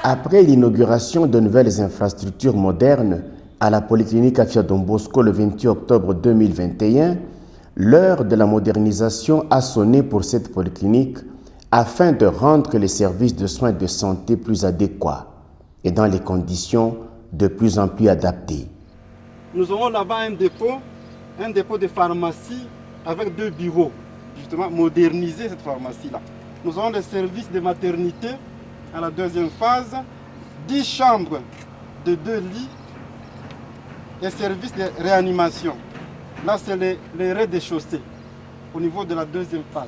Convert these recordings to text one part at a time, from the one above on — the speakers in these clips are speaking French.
Après l'inauguration de nouvelles infrastructures modernes à la polyclinique Afia Don Bosco le 28 octobre 2021, l'heure de la modernisation a sonné pour cette polyclinique afin de rendre les services de soins de santé plus adéquats et dans les conditions de plus en plus adaptées. Nous aurons là-bas un dépôt de pharmacie avec 2 bureaux, justement moderniser cette pharmacie-là. Nous aurons les services de maternité à la 2e phase, 10 chambres de 2 lits et services de réanimation. Là, c'est les rez-de-chaussée au niveau de la 2e phase.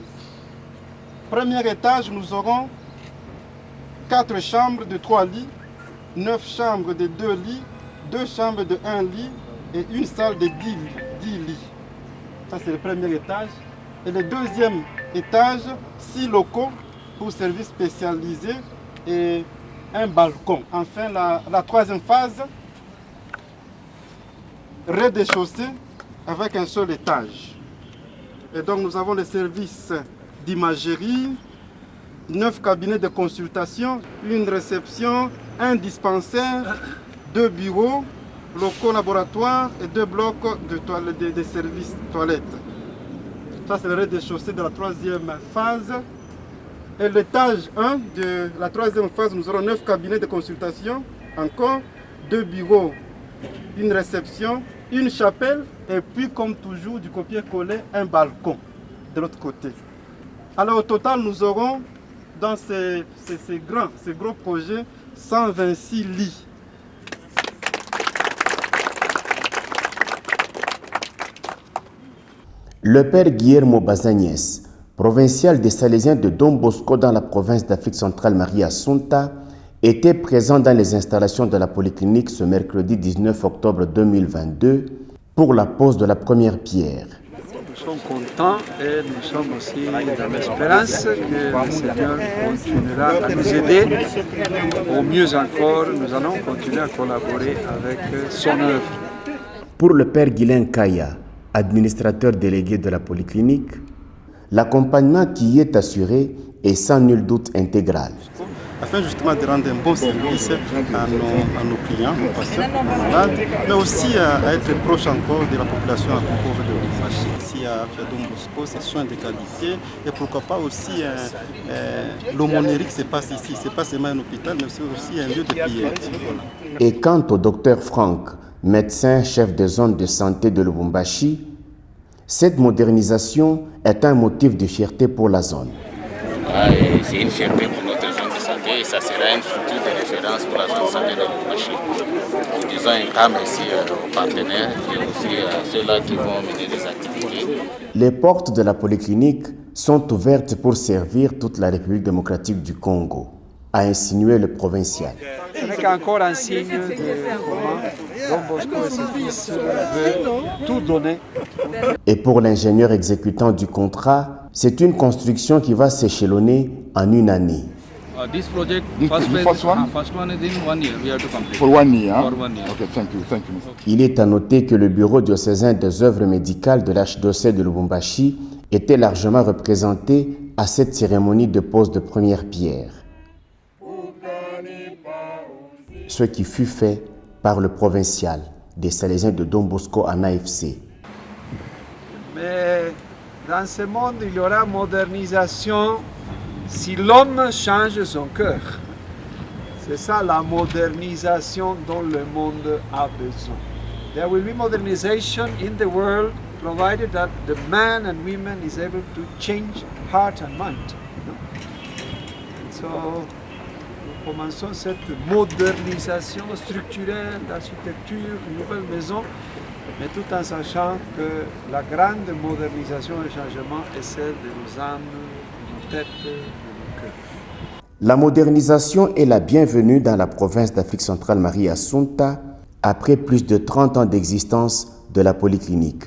Premier étage, nous aurons 4 chambres de 3 lits, 9 chambres de 2 lits, 2 chambres de 1 lit et une salle de 10 lits. Ça, c'est le premier étage. Et le 2e étage, 6 locaux pour services spécialisés et un balcon. Enfin, la 3e phase, rez-de-chaussée avec un seul étage. Et donc, nous avons les services d'imagerie, 9 cabinets de consultation, une réception, un dispensaire, 2 bureaux, locaux laboratoires et 2 blocs de services toilettes. Ça, c'est le rez-de-chaussée de la 3e phase. Et l'étage 1 de la 3e phase, nous aurons 9 cabinets de consultation, encore 2 bureaux, une réception, une chapelle et puis, comme toujours, du copier-coller, un balcon de l'autre côté. Alors, au total, nous aurons dans ces gros projets 126 lits. Le père Guillermo Bazagnès, provincial des Salésiens de Don Bosco dans la province d'Afrique centrale Maria Assunta, était présent dans les installations de la polyclinique ce mercredi 19 octobre 2022 pour la pose de la première pierre. Nous sommes contents et nous sommes aussi dans l'espérance que le Seigneur continuera à nous aider. Au mieux encore, nous allons continuer à collaborer avec son œuvre. Pour le père Guylain Kaya, administrateur délégué de la polyclinique, l'accompagnement qui y est assuré est sans nul doute intégral. Afin justement de rendre un bon service à nos clients, aux patients, aux malades, mais aussi à être proche encore de la population la plus pauvre de Lubumbashi. Ici à Afia Don Bosco, c'est soins de qualité et pourquoi pas aussi l'aumônerie qui se passe ici. Ce n'est pas seulement un hôpital, mais c'est aussi un lieu de prière. Et quant au docteur Franck, médecin chef de zone de santé de Lubumbashi, cette modernisation est un motif de fierté pour la zone. C'est une fierté pour notre zone de santé et ça sera une structure de référence pour la zone de santé de Lubumbashi. Nous disons un grand merci aux partenaires et aussi à ceux-là qui vont mener des activités. Les portes de la polyclinique sont ouvertes pour servir toute la République démocratique du Congo, a insinué le provincial. Ce n'est qu'encore un signe de comment Don Bosco et ses fils veulent tout donner. Et pour l'ingénieur exécutant du contrat, c'est une construction qui va s'échelonner en une année. This project, first one is in 1 year. We have to complete. For 1 year. For 1 year. Okay, thank you. Il est à noter que le bureau diocésain des œuvres médicales de l'archidiocèse de Lubumbashi était largement représenté à cette cérémonie de pose de première pierre. Ce qui fut fait par le provincial des Salésiens de Don Bosco en AFC. Mais dans ce monde, il y aura modernisation si l'homme change son cœur. C'est ça la modernisation dont le monde a besoin. There will be modernization in the world provided that the man and woman is able to change heart and mind. So, nous commençons cette modernisation structurelle d'architecture, une nouvelle maison, mais tout en sachant que la grande modernisation et changement est celle de nos âmes, de nos têtes, de nos cœurs. La modernisation est la bienvenue dans la province d'Afrique centrale Maria Assunta après plus de 30 ans d'existence de la polyclinique.